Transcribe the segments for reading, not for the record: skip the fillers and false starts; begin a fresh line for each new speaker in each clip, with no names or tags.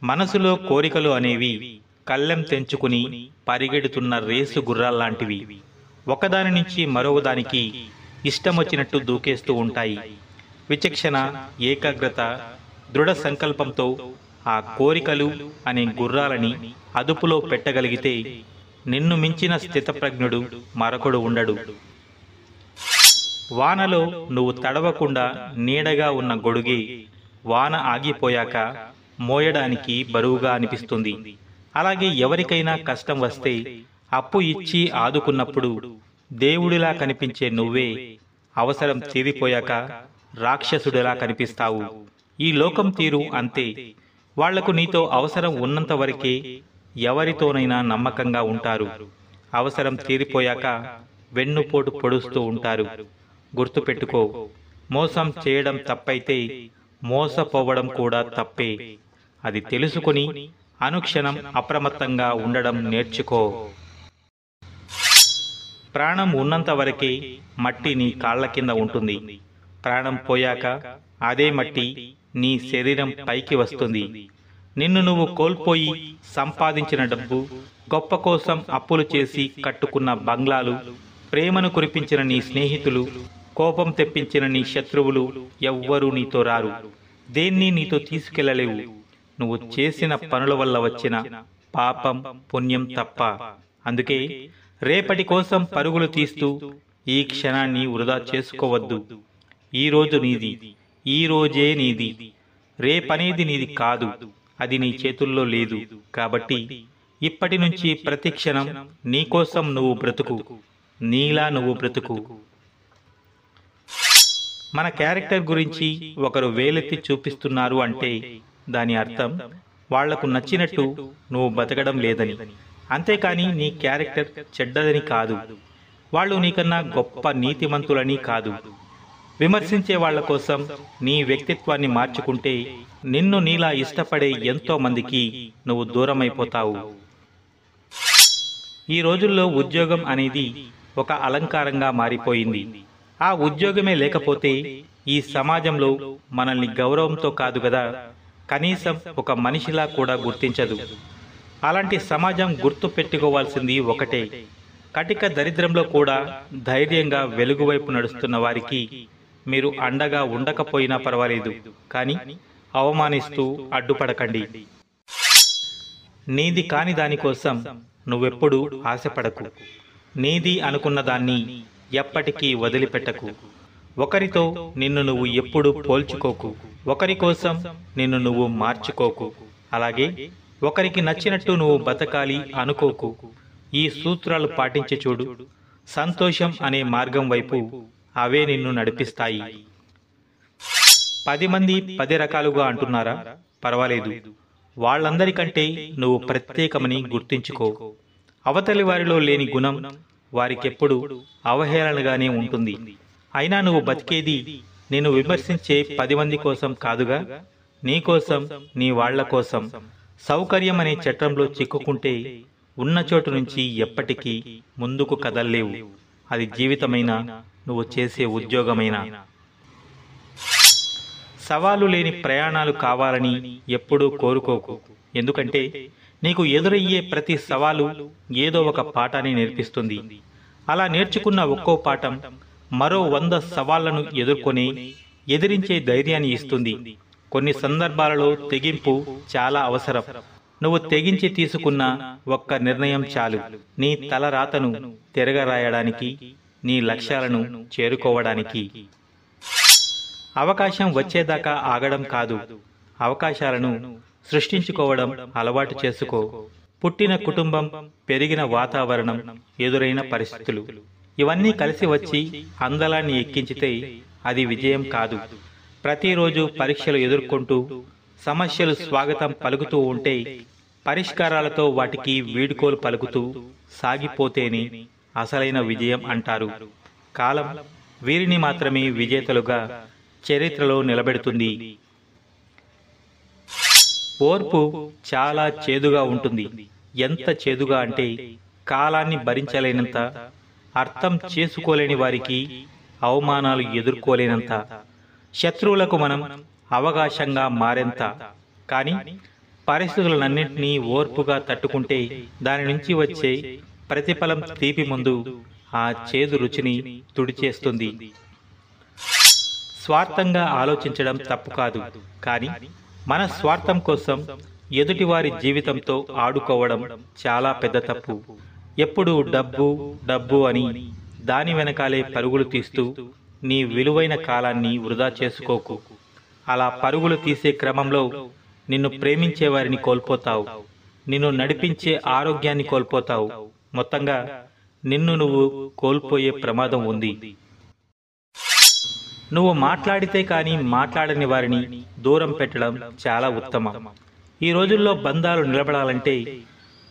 మనసులో కోరికలు అనేవి కళ్ళెం తెంచుకుని పరిగెడుతున్న రేసు గుర్రాల్లాంటివి. ఒకదాని నుంచి మరొకదానికి ఇష్టమొచ్చినట్టు దూకేస్తూ ఉంటాయి. విచక్షణ, ఏకాగ్రత, దృఢ సంకల్పంతో ఆ కోరికలు అనే గుర్రాలని అదుపులో పెట్టగలిగితే నిన్ను మించిన స్థితప్రజ్ఞుడు మరొకడు ఉండడు. వానలో నువ్వు తడవకుండా నీడగా ఉన్న గొడుగే వాన ఆగిపోయాక మోయడానికి బరువుగా అనిపిస్తుంది. అలాగే ఎవరికైనా కష్టం వస్తే అప్పు ఇచ్చి ఆదుకున్నప్పుడు దేవుడిలా కనిపించే నువ్వే అవసరం తీరిపోయాక రాక్షసుడిలా కనిపిస్తావు. ఈ లోకం తీరు అంతే. వాళ్లకు నీతో అవసరం ఉన్నంత వరకే ఎవరితోనైనా నమ్మకంగా ఉంటారు. అవసరం తీరిపోయాక వెన్నుపోటు పొడుస్తూ ఉంటారు. గుర్తుపెట్టుకో, మోసం చేయడం తప్పైతే మోసపోవడం కూడా తప్పే. అది తెలుసుకుని అనుక్షణం అప్రమత్తంగా ఉండడం నేర్చుకో. ప్రాణం ఉన్నంత వరకే మట్టి నీ కాళ్ల కింద ఉంటుంది. ప్రాణం పోయాక అదే మట్టి నీ శరీరం పైకి వస్తుంది. నిన్ను నువ్వు కోల్పోయి సంపాదించిన డబ్బు, గొప్ప కోసం అప్పులు చేసి కట్టుకున్న బంగ్లాలు, ప్రేమను కురిపించిన నీ స్నేహితులు, కోపం తెప్పించిన నీ శత్రువులు ఎవ్వరూ నీతో రారు. దేన్ని నీతో తీసుకెళ్లలేవు. నువ్వు చేసిన పనుల వల్ల వచ్చిన పాపం, పుణ్యం తప్ప. అందుకే రేపటి కోసం పరుగులు తీస్తూ ఈ క్షణాన్ని వృధా చేసుకోవద్దు. ఈరోజు నీది, ఈ రోజే నీది. రేపనేది నీది కాదు. అది నీ చేతుల్లో లేదు. కాబట్టి ఇప్పటి నుంచి ప్రతి క్షణం నీకోసం నువ్వు బ్రతుకు. నీలా నువ్వు బ్రతుకు. మన క్యారెక్టర్ గురించి ఒకరు వేలెత్తి చూపిస్తున్నారు అంటే దాని అర్థం వాళ్లకు నచ్చినట్టు నువ్వు బతకడం లేదని. అంతేకాని నీ క్యారెక్టర్ చెడ్డదని కాదు. వాళ్ళు నీకన్నా గొప్ప నీతిమంతులని కాదు. విమర్శించే వాళ్ల కోసం నీ వ్యక్తిత్వాన్ని మార్చుకుంటే నిన్ను నీలా ఇష్టపడే ఎంతో మందికి నువ్వు దూరమైపోతావు. ఈ రోజుల్లో ఉద్యోగం అనేది ఒక అలంకారంగా మారిపోయింది. ఆ ఉద్యోగమే లేకపోతే ఈ సమాజంలో మనల్ని గౌరవంతో కాదు కదా, కనీసం ఒక మనిషిలా కూడా గుర్తించదు. అలాంటి సమాజం గుర్తు పెట్టుకోవాల్సింది ఒకటే: కటిక దరిద్రంలో కూడా ధైర్యంగా వెలుగువైపు నడుస్తున్న వారికి మీరు అండగా ఉండకపోయినా పర్వాలేదు, కానీ అవమానిస్తూ అడ్డుపడకండి. నీది కాని దానికోసం నువ్వెప్పుడూ ఆశపడకు. నీది అనుకున్న దాన్ని ఎప్పటికీ వదిలిపెట్టకు. ఒకరితో నిన్ను నువ్వు ఎప్పుడూ పోల్చుకోకు. ఒకరి కోసం నిన్ను నువ్వు మార్చుకోకు. అలాగే ఒకరికి నచ్చినట్టు నువ్వు బతకాలి అనుకోకు. ఈ సూత్రాలు పాటించి చూడు. సంతోషం అనే మార్గం వైపు అవే నిన్ను నడిపిస్తాయి. 10 మంది 10 రకాలుగా అంటున్నారా? పర్వాలేదు. వాళ్ళందరికంటే నువ్వు ప్రత్యేకమని గుర్తించుకో. అవతలి వారిలో లేని గుణం వారికెప్పుడు అవహేళనగానే ఉంటుంది. అయినా నువ్వు బతికేది నిన్ను విమర్శించే 10 మంది కోసం కాదుగా, నీకోసం, నీ వాళ్ల కోసం. సౌకర్యం అనే చట్రంలో చిక్కుకుంటే ఉన్న చోటు నుంచి ఎప్పటికీ ముందుకు కదల్లేవు. అది జీవితమైనా, నువ్వు చేసే ఉద్యోగమైనా. సవాలు లేని ప్రయాణాలు కావాలని ఎప్పుడూ కోరుకోకు. ఎందుకంటే నీకు ఎదురయ్యే ప్రతి సవాలు ఏదో ఒక పాఠాన్ని నేర్పిస్తుంది. అలా నేర్చుకున్న ఒక్కో పాఠం మరో 100 సవాళ్లను ఎదిరించే ధైర్యాన్ని ఇస్తుంది. కొన్ని సందర్భాలలో తెగింపు చాలా అవసరం. నువ్వు తెగించి తీసుకున్న ఒక్క నిర్ణయం చాలు నీ తలరాతను తిరగరాయడానికి, నీ లక్ష్యాలను చేరుకోవడానికి. అవకాశం వచ్చేదాకా ఆగడం కాదు, అవకాశాలను సృష్టించుకోవడం అలవాటు చేసుకో. పుట్టిన కుటుంబం, పెరిగిన వాతావరణం, ఎదురైన పరిస్థితులు ఇవన్నీ కలిసి వచ్చి అందలాన్ని ఎక్కించితే అది విజయం కాదు. ప్రతిరోజు పరీక్షలు ఎదుర్కొంటూ సమస్యలు స్వాగతం పలుకుతూ ఉంటే, పరిష్కారాలతో వాటికి వీడ్కోలు పలుకుతూ సాగిపోతేనే అసలైన విజయం అంటారు. కాలం వీరిని మాత్రమే విజేతలుగా చరిత్రలో నిలబెడుతుంది. ఓర్పు చాలా చేదుగా ఉంటుంది. ఎంత చేదుగా అంటే కాలాన్ని భరించలేనంత, అర్థం చేసుకోలేని వారికి అవమానాలు ఎదుర్కోలేనంత, శత్రువులకు మనం అవకాశంగా మారేంత. కానీ పరిస్థితులన్నింటినీ ఓర్పుగా తట్టుకుంటే దాని నుంచి వచ్చే ప్రతిఫలం తీపి ముందు ఆ చేదు రుచిని తుడిచేస్తుంది. స్వార్థంగా ఆలోచించడం తప్పు కాదు, కానీ మన స్వార్థం కోసం ఎదుటివారి జీవితంతో ఆడుకోవడం చాలా పెద్ద తప్పు. ఎప్పుడూ డబ్బు డబ్బు అని దాని వెనకాలే పరుగులు తీస్తూ నీ విలువైన కాలాన్ని వృధా చేసుకోకు. అలా పరుగులు తీసే క్రమంలో నిన్ను ప్రేమించే వారిని కోల్పోతావు, నిన్ను నడిపించే ఆరోగ్యాన్ని కోల్పోతావు. మొత్తంగా నిన్ను నువ్వు కోల్పోయే ప్రమాదం ఉంది. నువ్వు మాట్లాడితే కానీ మాట్లాడని వారిని దూరం పెట్టడం చాలా ఉత్తమం. ఈ రోజుల్లో బంధాలు నిలబడాలంటే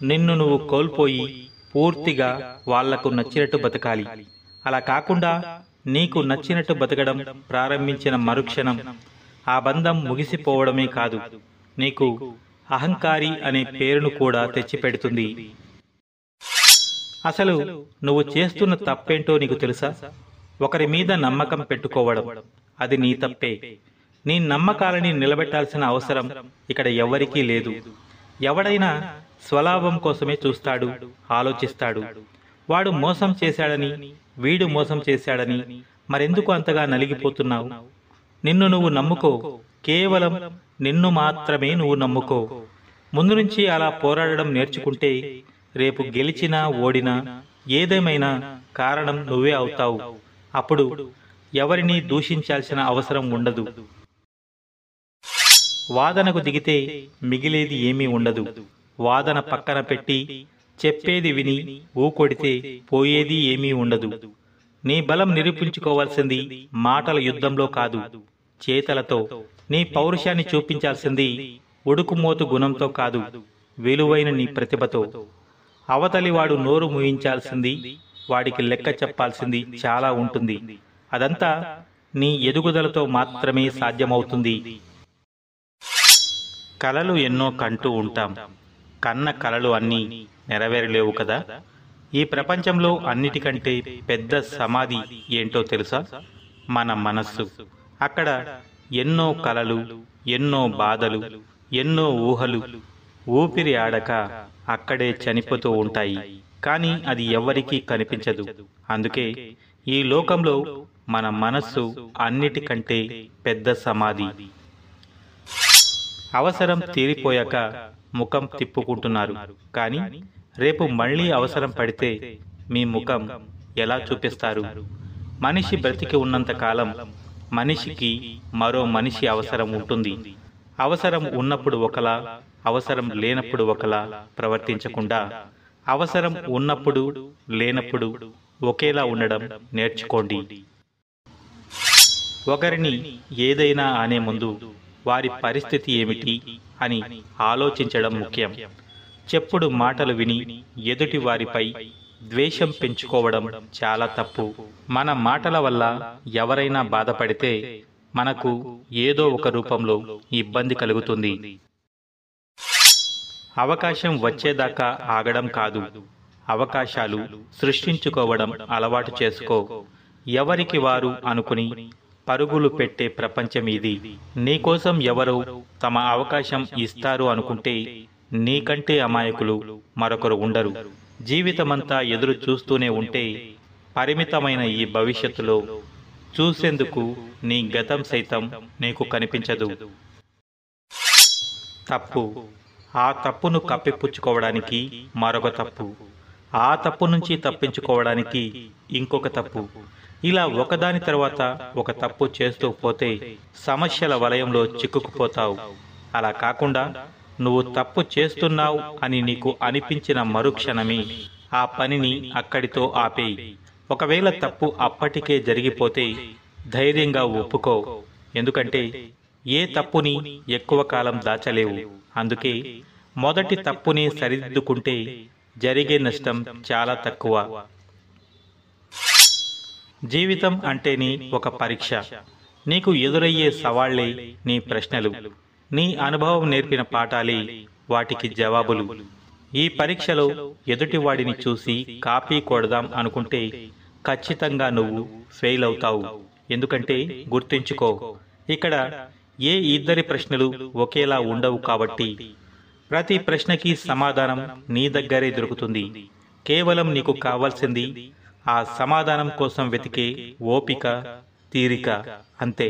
నిన్ను నువ్వు కోల్పోయి పూర్తిగా వాళ్లకు నచ్చినట్టు బతకాలి. అలా కాకుండా నీకు నచ్చినట్టు బతకడం ప్రారంభించిన మరుక్షణం ఆ బంధం ముగిసిపోవడమే కాదు, నీకు అహంకారి అనే పేరును కూడా తెచ్చిపెడుతుంది. అసలు నువ్వు చేస్తున్న తప్పేంటో నీకు తెలుసా? ఒకరి మీద నమ్మకం పెట్టుకోవడం. అది నీ తప్పే. నీ నమ్మకాలని నిలబెట్టాల్సిన అవసరం ఇక్కడ ఎవరికీ లేదు. ఎవడైనా స్వలాభం కోసమే చూస్తాడు, ఆలోచిస్తాడు. వాడు మోసం చేశాడని, వీడు మోసం చేశాడని మరెందుకు అంతగా నలిగిపోతున్నావు? నిన్ను నువ్వు నమ్ముకో. కేవలం నిన్ను మాత్రమే నువ్వు నమ్ముకో. ముందు నుంచి అలా పోరాడడం నేర్చుకుంటే రేపు గెలిచినా ఓడినా ఏదేమైనా కారణం నువ్వే అవుతావు. అప్పుడు ఎవరిని దూషించాల్సిన అవసరం ఉండదు. వాదనకు దిగితే మిగిలేది ఏమీ ఉండదు. వాదన పక్కన పెట్టి చెప్పేది విని ఊకొడితే పోయేది ఏమీ ఉండదు. నీ బలం నిరూపించుకోవాల్సింది మాటల యుద్ధంలో కాదు, చేతలతో. నీ పౌరుషాన్ని చూపించాల్సింది ఉడుకుమోతు గుణంతో కాదు, విలువైన నీ ప్రతిభతో. అవతలివాడు నోరు మూయించాల్సింది, వాడికి లెక్క చెప్పాల్సింది చాలా ఉంటుంది. అదంతా నీ ఎదుగుదలతో మాత్రమే సాధ్యమవుతుంది. కలలు ఎన్నో కంటూ ఉంటాం, కన్న కలలు అన్నీ నెరవేరలేవు కదా. ఈ ప్రపంచంలో అన్నిటికంటే పెద్ద సమాధి ఏంటో తెలుసా? మన మనస్సు. అక్కడ ఎన్నో కలలు, ఎన్నో బాధలు, ఎన్నో ఊహలు ఊపిరి ఆడక అక్కడే చనిపోతూ ఉంటాయి. కానీ అది ఎవ్వరికీ కనిపించదు. అందుకే ఈ లోకంలో మన మనస్సు అన్నిటికంటే పెద్ద సమాధి. అవసరం తీరిపోయాక ముఖం తిప్పుకుంటున్నారు, కానీ రేపు మళ్ళీ అవసరం పడితే మీ ముఖం ఎలా చూపిస్తారు? మనిషి బ్రతికి ఉన్నంత కాలం మనిషికి మరో మనిషి అవసరం ఉంటుంది. అవసరం ఉన్నప్పుడు ఒకలా, అవసరం లేనప్పుడు ఒకలా ప్రవర్తించకుండా అవసరం ఉన్నప్పుడు లేనప్పుడు ఒకేలా ఉండడం నేర్చుకోండి. ఒకరిని ఏదైనా అనే ముందు వారి పరిస్థితి ఏమిటి అని ఆలోచించడం ముఖ్యం. చెప్పుడు మాటలు విని ఎదుటి వారిపై ద్వేషం పెంచుకోవడం చాలా తప్పు. మన మాటల వల్ల ఎవరైనా బాధపడితే మనకు ఏదో ఒక రూపంలో ఇబ్బంది కలుగుతుంది. అవకాశం వచ్చేదాకా ఆగడం కాదు, అవకాశాలు సృష్టించుకోవడం అలవాటు చేసుకో. ఎవరికి వారు అనుకుని పరుగులు పెట్టే ప్రపంచం ఇది. నీకోసం ఎవరో తమ అవకాశం ఇస్తారు అనుకుంటే నీకంటే అమాయకులు మరొకరు ఉండరు. జీవితమంతా ఎదురు చూస్తూనే ఉంటే పరిమితమైన ఈ భవిష్యత్తులో చూసేందుకు నీ గతం సైతం నీకు కనిపించదు. తప్పు, ఆ తప్పును కప్పిపుచ్చుకోవడానికి మరొక తప్పు, ఆ తప్పు నుంచి తప్పించుకోవడానికి ఇంకొక తప్పు. ఇలా ఒకదాని తర్వాత ఒక తప్పు చేస్తూ పోతే సమస్యల వలయంలో చిక్కుకుపోతావు. అలా కాకుండా నువ్వు తప్పు చేస్తున్నావు అని నీకు అనిపించిన మరుక్షణమే ఆ పనిని అక్కడితో ఆపేయి. ఒకవేళ తప్పు అప్పటికే జరిగిపోతే ధైర్యంగా ఒప్పుకో. ఎందుకంటే ఏ తప్పుని ఎక్కువ కాలం దాచలేవు. అందుకే మొదటి తప్పుని సరిదిద్దుకుంటే జరిగే నష్టం చాలా తక్కువ. జీవితం అంటేనే ఒక పరీక్ష. నీకు ఎదురయ్యే సవాళ్లే నీ ప్రశ్నలు, నీ అనుభవం నేర్పిన పాఠాలే వాటికి జవాబులు. ఈ పరీక్షలో ఎదుటివాడిని చూసి కాపీ కొడదాం అనుకుంటే ఖచ్చితంగా నువ్వు ఫెయిల్ అవుతావు. ఎందుకంటే గుర్తుంచుకో, ఇక్కడ ఏ ఇద్దరి ప్రశ్నలు ఒకేలా ఉండవు. కాబట్టి ప్రతి ప్రశ్నకి సమాధానం నీ దగ్గరే దొరుకుతుంది. కేవలం నీకు కావాల్సింది ఆ సమాధానం కోసం వెతికే ఓపిక, తీరిక అంతే.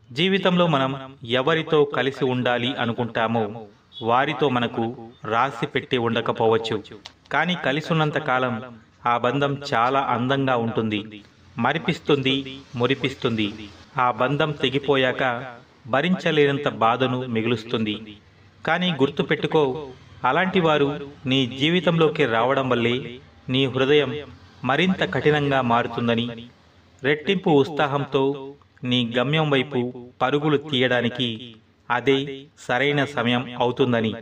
జీవితంలో మనం ఎవరితో కలిసి ఉండాలి అనుకుంటామో వారితో మనకు రాసి పెట్టి ఉండకపోవచ్చు. కానీ కలిసి ఉన్నంత కాలం ఆ బంధం చాలా అందంగా ఉంటుంది, మరిపిస్తుంది, మురిపిస్తుంది. ఆ బంధం తెగిపోయాక భరించలేనంత బాధను మిగులుస్తుంది. కానీ గుర్తుపెట్టుకో, అలాంటి వారు నీ జీవితంలోకి రావడం వల్లే నీ హృదయం మరింత కఠినంగా మారుతుందని, రెట్టింపు ఉత్సాహంతో నీ గమ్యం వైపు పరుగులు తీయడానికి అదే సరైన సమయం అవుతుందని.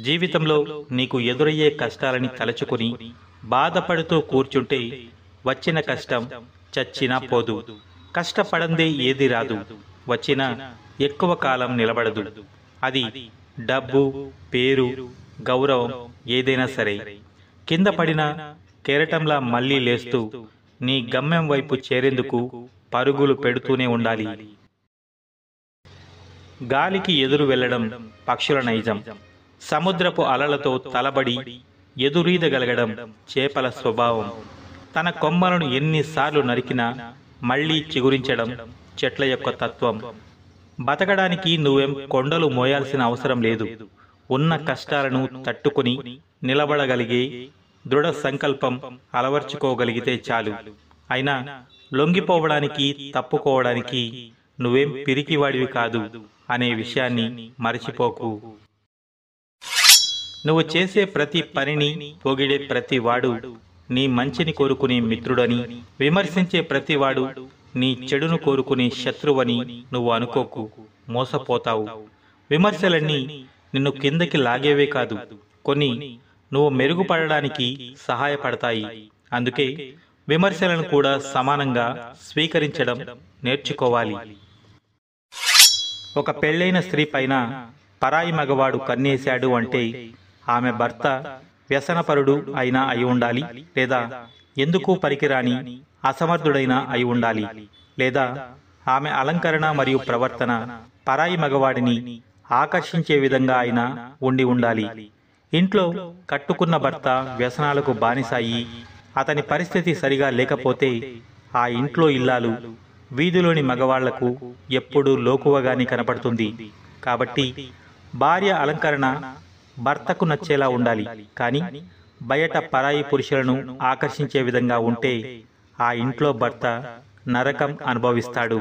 జీవితంలో నీకు ఎదురయ్యే కష్టాలని తలచుకుని బాధపడుతూ కూర్చుంటే వచ్చిన కష్టం చచ్చినా పోదు. కష్టపడందే ఏది రాదు, వచ్చినా ఎక్కువ కాలం నిలబడదు. అది డబ్బు, పేరు, గౌరవం ఏదైనా సరే. కింద పడిన కెరటంలా మళ్లీ లేస్తూ నీ గమ్యం వైపు చేరేందుకు పరుగులు పెడుతూనే ఉండాలి. గాలికి ఎదురు వెళ్లడం పక్షుల నైజం. సముద్రపు అలలతో తలబడి ఎదురీదగలగడం చేపల స్వభావం. తన కొమ్మలను ఎన్నిసార్లు నరికినా మళ్లీ చిగురించడం చెట్ల యొక్క తత్వం. బతకడానికి నువ్వేం కొండలు మోయాల్సిన అవసరం లేదు. ఉన్న కష్టాలను తట్టుకుని నిలబడగలిగే దృఢ సంకల్పం అలవర్చుకోగలిగితే చాలు. అయినా లొంగిపోవడానికి, తప్పుకోవడానికి నువ్వేం పిరికివాడివి కాదు అనే విషయాన్ని మరచిపోకు. నువ్వు చేసే ప్రతి పనిని పొగిడే ప్రతివాడు నీ మంచిని కోరుకునే మిత్రుడని, విమర్శించే ప్రతివాడు నీ చెడును కోరుకునే శత్రువని నువ్వు అనుకోకు. మోసపోతావు. విమర్శలన్నీ నిన్ను కిందకి లాగేవే కాదు, కొన్ని నువ్వు మెరుగుపడడానికి సహాయపడతాయి. అందుకే విమర్శలను కూడా సమానంగా స్వీకరించడం నేర్చుకోవాలి. ఒక పెళ్ళైన స్త్రీ పైన పరాయి మగవాడు కన్నేశాడు అంటే ఆమె భర్త వ్యసనపరుడు అయినా అయి ఉండాలి, లేదా ఎందుకు పనికిరాని అసమర్థుడైనా అయి ఉండాలి, లేదా ఆమె అలంకరణ మరియు ప్రవర్తన పరాయి మగవాడిని ఆకర్షించే విధంగా అయినా ఉండి ఉండాలి. ఇంట్లో కట్టుకున్న భర్త వ్యసనాలకు బానిసాయి అతని పరిస్థితి సరిగా లేకపోతే ఆ ఇంట్లో ఇల్లాలు వీధిలోని మగవాళ్లకు ఎప్పుడూ లోకువగాని కనపడుతుంది. కాబట్టి భార్య అలంకరణ భర్తకు నచ్చేలా ఉండాలి, కానీ బయట పరాయి పురుషులను ఆకర్షించే విధంగా ఉంటే ఆ ఇంట్లో భర్త నరకం అనుభవిస్తాడు.